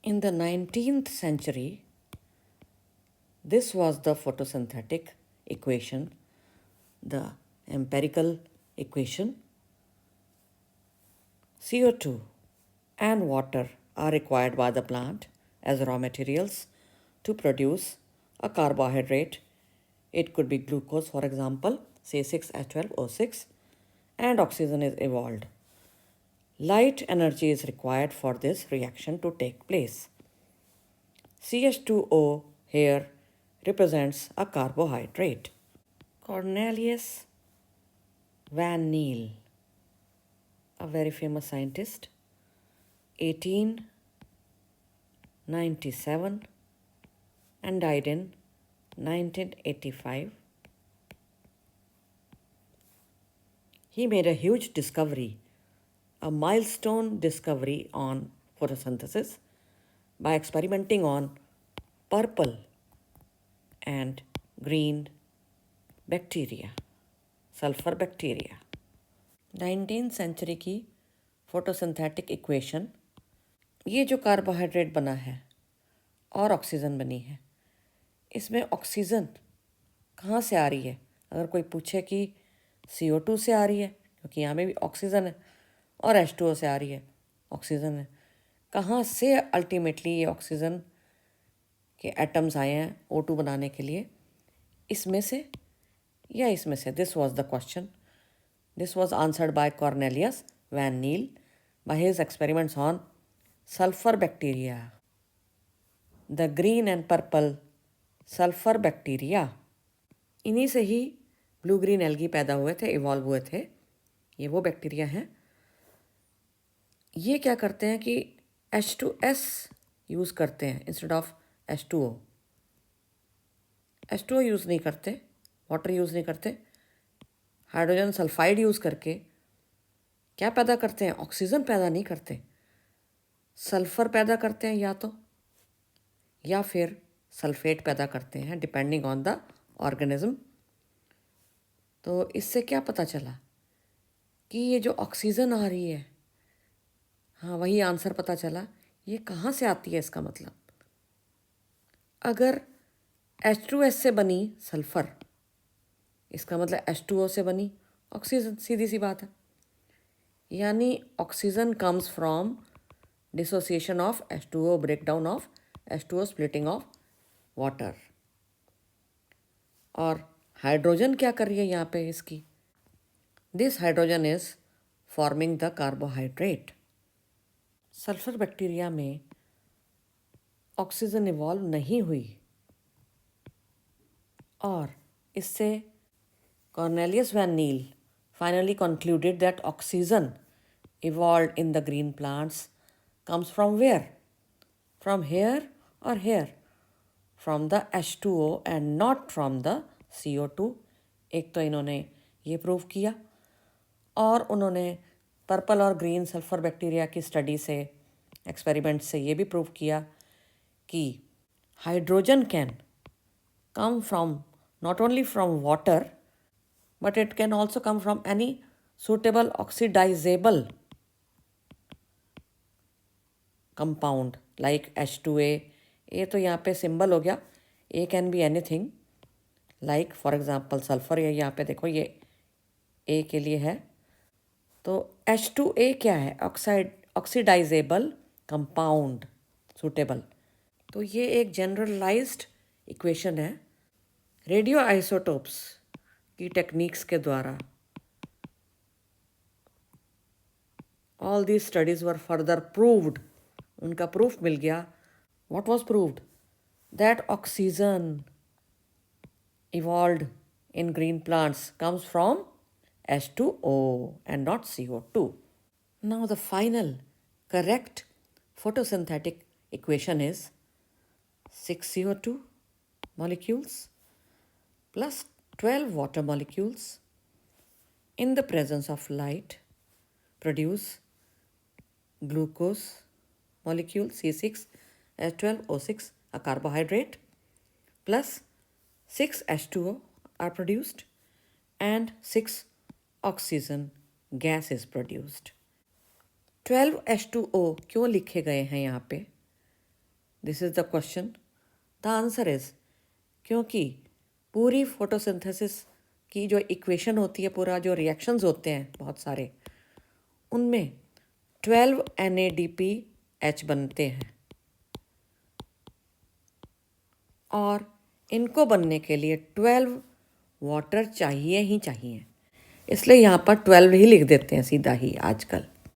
In the 19th century, this was the photosynthetic equation, the empirical equation. CO2 and water are required by the plant as raw materials to produce a carbohydrate. It could be glucose, for example, say 6H12O6, and oxygen is evolved. Light energy is required for this reaction to take place. CH2O here represents a carbohydrate. Cornelius van Niel, a very famous scientist, 1897 and died in 1985. He made a huge discovery, a milestone discovery on photosynthesis by experimenting on purple and green bacteria, sulfur bacteria. 19th century की photosynthetic equation, ये जो carbohydrate बना है और oxygen बनी है, इसमें oxygen कहाँ से आ रही है? अगर कोई पूछे कि CO2 से आ रही है, क्योंकि यहाँ में भी ऑक्सीजन है, और H2O से आ रही है, ऑक्सीजन है, कहाँ से अल्टीमेटली ये ऑक्सीजन के एटम्स आए हैं O2 बनाने के लिए? इसमें से या इसमें से? This was the question. This was answered by Cornelius van Niel by his experiments on sulfur bacteria. The green and purple sulfur bacteria. इन्हीं से ही ब्लू ग्रीन एल्गी पैदा हुए थे, इवॉल्व हुए थे. ये वो बैक्टीरिया हैं. ये क्या करते हैं कि H2S यूज़ करते हैं instead of H2O. H2O use नहीं करते, वाटर यूज़ नहीं करते, हाइड्रोजन सल्फाइड यूज़ करके क्या पैदा करते हैं? ऑक्सीजन पैदा नहीं करते, सल्फ़र पैदा करते हैं या फिर सल्फेट पैदा करते हैं, डिपेंडिंग ऑन द ऑर्गेनिज्म. तो इससे क्या पता चला कि ये जो ऑक्सीजन आ रही है, हाँ वही आंसर पता चला. ये कहाँ से आती है? इसका मतलब अगर H2S से बनी सल्फ़र, इसका मतलब H2O से बनी ऑक्सीजन, सीधी सी बात है. यानी oxygen comes from dissociation of H2O, breakdown of H2O, splitting of water. और हाइड्रोजन क्या कर रही है यहाँ पे इसकी? This hydrogen is forming the carbohydrate. Sulphur bacteria में ऑक्सीजन इवॉल्व नहीं हुई और इससे Cornelius van Niel finally concluded that oxygen evolved in the green plants comes from where? From here or here? From the H2O and not from the CO2. एक तो इन्होंने ये prove किया और उन्होंने पर्पल और ग्रीन सल्फर बैक्टीरिया की study से, एक्सपेरिमेंट से ये भी प्रूव किया कि hydrogen can come from not only from water but it can also come from any suitable oxidizable compound like H2A. ये तो यहाँ पे सिंबल हो गया. A can be anything like for example sulfur. ये यहाँ पे देखो, ये A के लिए है. तो H2A क्या है? Oxidisable compound, suitable. तो ये एक जनरलाइज्ड इक्वेशन है. रेडियो आइसोटोप्स की टेक्निक्स के द्वारा all these studies were further proved. उनका प्रूफ मिल गया. What was proved? That oxygen evolved in green plants comes from H2O and not CO2. Now the final correct photosynthetic equation is 6 CO2 molecules plus 12 water molecules in the presence of light produce glucose molecule C6H12O6, a carbohydrate, plus 6H2O are produced and 6 oxygen gas is produced. 12H2O क्यों लिखे गए हैं यहाँ पे? This is the question. The answer is क्योंकि पूरी photosynthesis की जो इक्वेशन होती है, पूरा जो रिएक्शंस होते हैं बहुत सारे, उनमें 12 NADPH बनते हैं और इनको बनने के लिए 12 वाटर चाहिए ही चाहिए. इसलिए यहाँ पर 12 ही लिख देते हैं सीधा ही आजकल.